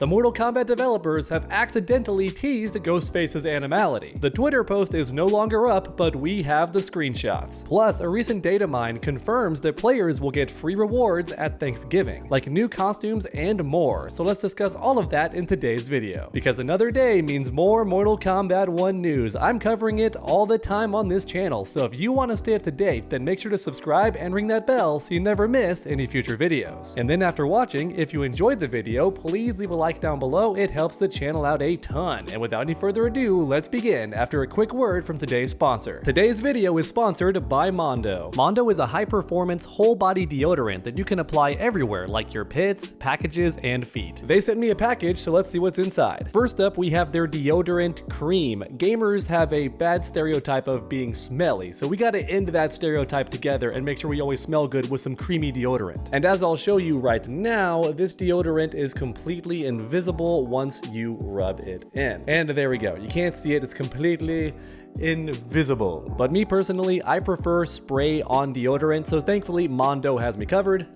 The Mortal Kombat developers have accidentally teased Ghostface's AnimaIity. The Twitter post is no longer up, but we have the screenshots. Plus, a recent Datamine confirms that players will get free rewards at Thanksgiving, like new costumes and more. So let's discuss all of that in today's video. Because another day means more Mortal Kombat 1 news. I'm covering it all the time on this channel, so if you want to stay up to date, then make sure to subscribe and ring that bell so you never miss any future videos. And then after watching, if you enjoyed the video, please leave a like down below. It helps the channel out a ton. And without any further ado, let's begin after a quick word from today's sponsor. Today's video is sponsored by Mondo. Mondo is a high-performance whole-body deodorant that you can apply everywhere, like your pits, packages, and feet. They sent me a package, so let's see what's inside. First up, we have their deodorant cream. Gamers have a bad stereotype of being smelly, so we gotta end that stereotype together and make sure we always smell good with some creamy deodorant. And as I'll show you right now, this deodorant is completely invisible once you rub it in. And there we go. You can't see it. It's completely invisible. But me personally, I prefer spray on deodorant, so thankfully Mondo has me covered.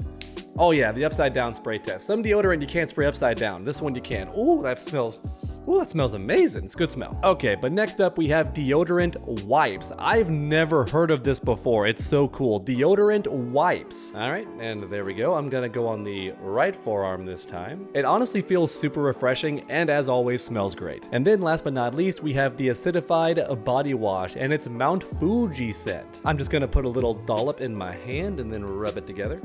Oh yeah, the upside down spray test. Some deodorant you can't spray upside down. This one you can. Ooh, that smells amazing. It's a good smell. Okay, but next up we have deodorant wipes. I've never heard of this before. It's so cool. Deodorant wipes. All right, and there we go. I'm gonna go on the right forearm this time. It honestly feels super refreshing and as always smells great. And then last but not least, we have the acidified body wash and it's Mount Fuji scent. I'm just gonna put a little dollop in my hand and then rub it together.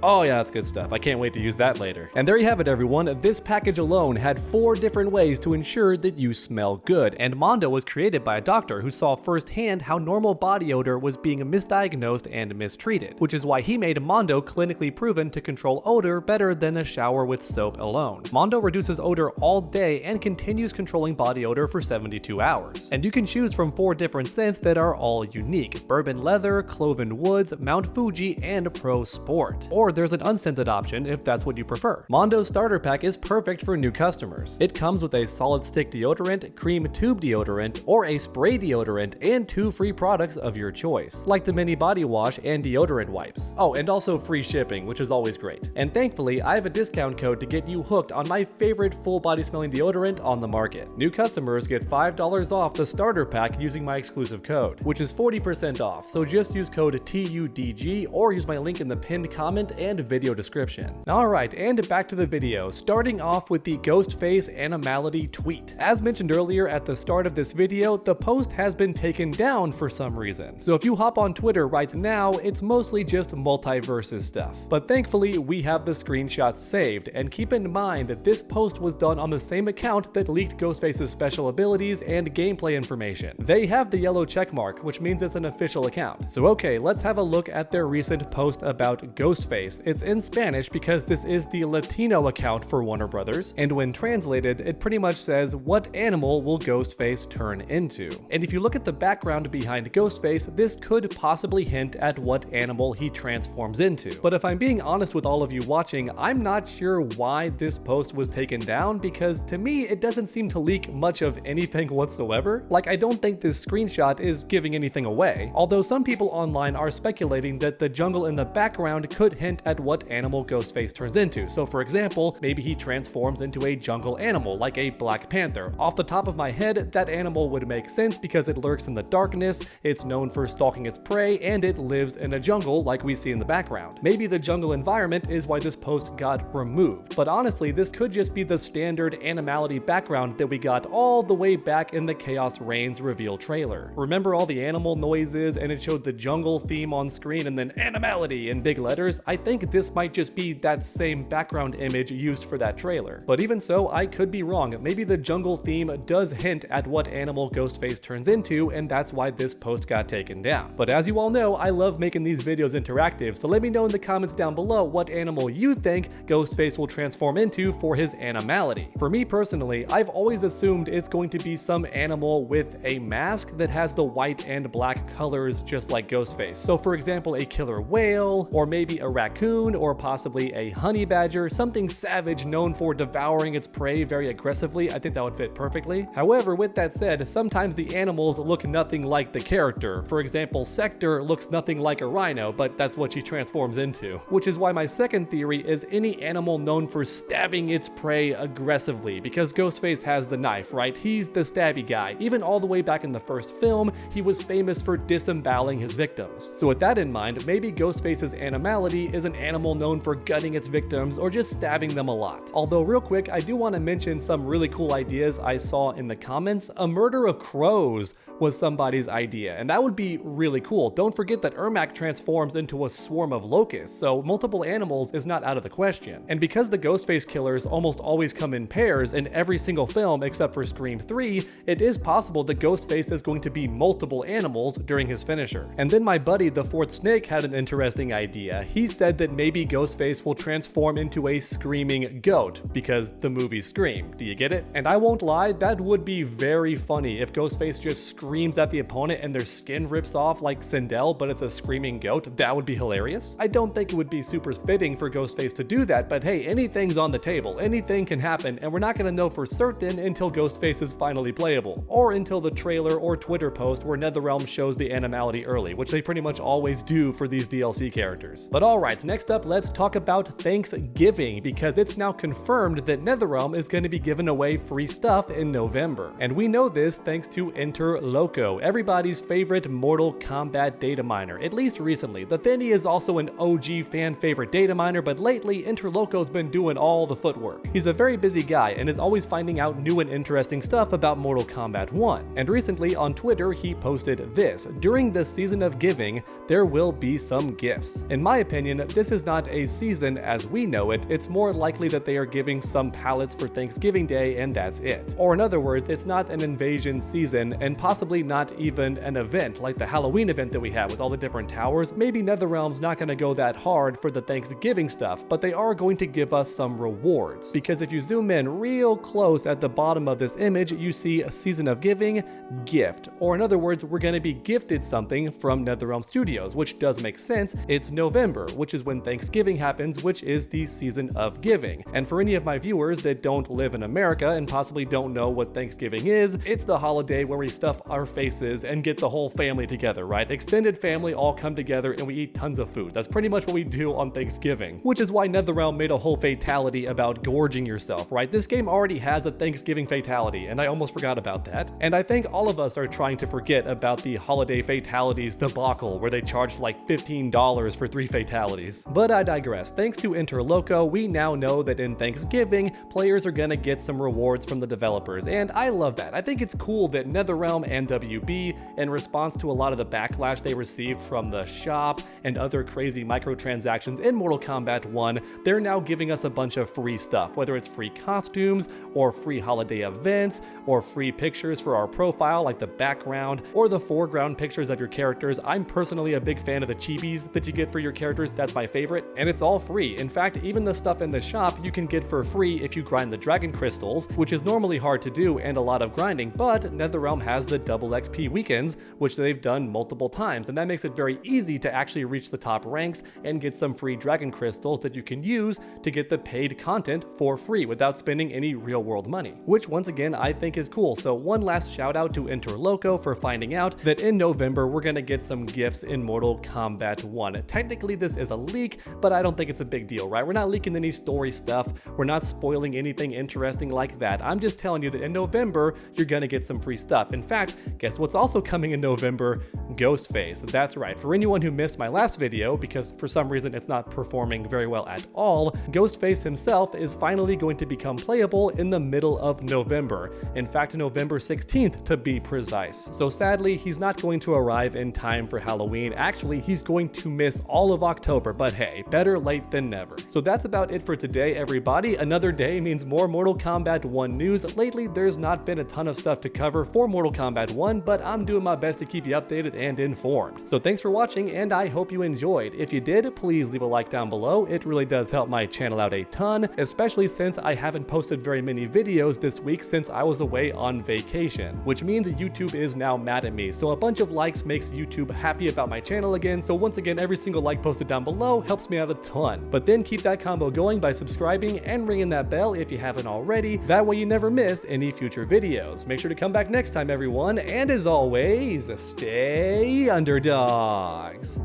Oh yeah, that's good stuff. I can't wait to use that later. And there you have it, everyone. This package alone had 4 different ways to ensure that you smell good. And Mondo was created by a doctor who saw firsthand how normal body odor was being misdiagnosed and mistreated, which is why he made Mondo clinically proven to control odor better than a shower with soap alone. Mondo reduces odor all day and continues controlling body odor for 72 hours. And you can choose from 4 different scents that are all unique: bourbon leather, cloven woods, Mount Fuji, and Pro Sport. Or there's an unscented option if that's what you prefer. Mondo's starter pack is perfect for new customers. It comes with a solid stick deodorant, cream tube deodorant, or a spray deodorant, and 2 free products of your choice, like the mini body wash and deodorant wipes. Oh, and also free shipping, which is always great. And thankfully, I have a discount code to get you hooked on my favorite full body smelling deodorant on the market. New customers get $5 off the starter pack using my exclusive code, which is 40% off, so just use code TUDG or use my link in the pinned comment and video description. Alright, and back to the video, starting off with the Ghostface AnimaIity tweet. As mentioned earlier at the start of this video, the post has been taken down for some reason. So if you hop on Twitter right now, it's mostly just multiverses stuff. But thankfully, we have the screenshots saved, and keep in mind that this post was done on the same account that leaked Ghostface's special abilities and gameplay information. They have the yellow checkmark, which means it's an official account. So okay, let's have a look at their recent post about Ghostface. It's in Spanish because this is the Latino account for Warner Brothers, and when translated, it pretty much says, "What animal will Ghostface turn into?" And if you look at the background behind Ghostface, this could possibly hint at what animal he transforms into. But if I'm being honest with all of you watching, I'm not sure why this post was taken down, because to me, it doesn't seem to leak much of anything whatsoever. Like, I don't think this screenshot is giving anything away, although some people online are speculating that the jungle in the background could hint at what animal Ghostface turns into. So for example, maybe he transforms into a jungle animal, like a Black Panther. Off the top of my head, that animal would make sense because it lurks in the darkness, it's known for stalking its prey, and it lives in a jungle like we see in the background. Maybe the jungle environment is why this post got removed. But honestly, this could just be the standard AnimaIity background that we got all the way back in the Chaos Reigns reveal trailer. Remember all the animal noises and it showed the jungle theme on screen and then AnimaIity in big letters? I think this might just be that same background image used for that trailer. But even so, I could be wrong. Maybe the jungle theme does hint at what animal Ghostface turns into, and that's why this post got taken down. But as you all know, I love making these videos interactive, so let me know in the comments down below what animal you think Ghostface will transform into for his AnimaIity. For me personally, I've always assumed it's going to be some animal with a mask that has the white and black colors just like Ghostface. So for example, a killer whale, or maybe a raccoon raccoon or possibly a honey badger, something savage known for devouring its prey very aggressively. I think that would fit perfectly. However, with that said, sometimes the animals look nothing like the character. For example, Sector looks nothing like a rhino, but that's what she transforms into. Which is why my second theory is any animal known for stabbing its prey aggressively, because Ghostface has the knife, right? He's the stabby guy. Even all the way back in the first film, he was famous for disemboweling his victims. So with that in mind, maybe Ghostface's AnimaIity is an animal known for gutting its victims or just stabbing them a lot. Although real quick, I do want to mention some really cool ideas I saw in the comments. A murder of crows was somebody's idea, and that would be really cool. Don't forget that Ermac transforms into a swarm of locusts, so multiple animals is not out of the question. And because the Ghostface killers almost always come in pairs in every single film except for Scream 3, it is possible that Ghostface is going to be multiple animals during his finisher. And then my buddy, the Fourth Snake, had an interesting idea. He said that maybe Ghostface will transform into a screaming goat, because the movie Scream. Do you get it? And I won't lie, that would be very funny if Ghostface just screams at the opponent and their skin rips off like Sindel, but it's a screaming goat. That would be hilarious. I don't think it would be super fitting for Ghostface to do that, but hey, anything's on the table. Anything can happen, and we're not going to know for certain until Ghostface is finally playable, or until the trailer or Twitter post where NetherRealm shows the animality early, which they pretty much always do for these DLC characters. But alright, next up, let's talk about Thanksgiving, because it's now confirmed that NetherRealm is going to be giving away free stuff in November. And we know this thanks to Enter Loco, everybody's favorite Mortal Kombat data miner, at least recently. The Thinny is also an OG fan favorite data miner, but lately Enter Loco's been doing all the footwork. He's a very busy guy and is always finding out new and interesting stuff about Mortal Kombat 1. And recently on Twitter, he posted this: during the season of giving, there will be some gifts. In my opinion, this is not a season as we know it. It's more likely that they are giving some pallets for Thanksgiving Day and that's it. Or in other words, it's not an invasion season and possibly not even an event like the Halloween event that we have with all the different towers. Maybe NetherRealm's not going to go that hard for the Thanksgiving stuff, but they are going to give us some rewards. Because if you zoom in real close at the bottom of this image, you see a season of giving, gift. Or in other words, we're going to be gifted something from NetherRealm Studios, which does make sense. It's November, which is when Thanksgiving happens, which is the season of giving. And for any of my viewers that don't live in America and possibly don't know what Thanksgiving is, it's the holiday where we stuff our faces and get the whole family together, right? Extended family all come together and we eat tons of food. That's pretty much what we do on Thanksgiving, which is why NetherRealm made a whole fatality about gorging yourself, right? This game already has a Thanksgiving fatality, and I almost forgot about that. And I think all of us are trying to forget about the holiday fatalities debacle where they charged like $15 for 3 fatalities. But I digress. Thanks to Enter Loco, we now know that in Thanksgiving, players are gonna get some rewards from the developers, and I love that. I think it's cool that NetherRealm and WB, in response to a lot of the backlash they received from the shop and other crazy microtransactions in Mortal Kombat 1, they're now giving us a bunch of free stuff, whether it's free costumes, or free holiday events, or free pictures for our profile like the background, or the foreground pictures of your characters. I'm personally a big fan of the chibis that you get for your characters. That's my favorite, and it's all free. In fact, even the stuff in the shop you can get for free if you grind the dragon crystals, which is normally hard to do and a lot of grinding, but NetherRealm has the double XP weekends, which they've done multiple times, and that makes it very easy to actually reach the top ranks and get some free dragon crystals that you can use to get the paid content for free without spending any real world money, which once again I think is cool. So one last shout out to Enter Loco for finding out that in November we're gonna get some gifts in Mortal Kombat 1. Technically this is a leak, but I don't think it's a big deal, right? We're not leaking any story stuff, we're not spoiling anything interesting like that. I'm just telling you that in November you're gonna get some free stuff. In fact, guess what's also coming in November? Ghostface. That's right. For anyone who missed my last video, because for some reason it's not performing very well at all, Ghostface himself is finally going to become playable in the middle of November. In fact, November 16th to be precise. So sadly, he's not going to arrive in time for Halloween. Actually, he's going to miss all of October, but hey, better late than never. So that's about it for today, everybody. Another day means more Mortal Kombat 1 news. Lately, there's not been a ton of stuff to cover for Mortal Kombat 1, but I'm doing my best to keep you updated and informed. So thanks for watching, and I hope you enjoyed. If you did, please leave a like down below. It really does help my channel out a ton, especially since I haven't posted very many videos this week since I was away on vacation, which means YouTube is now mad at me. So a bunch of likes makes YouTube happy about my channel again. So once again, every single like posted down below below helps me out a ton. But then keep that combo going by subscribing and ringing that bell if you haven't already. That way you never miss any future videos. Make sure to come back next time, everyone, and as always, stay underdogs.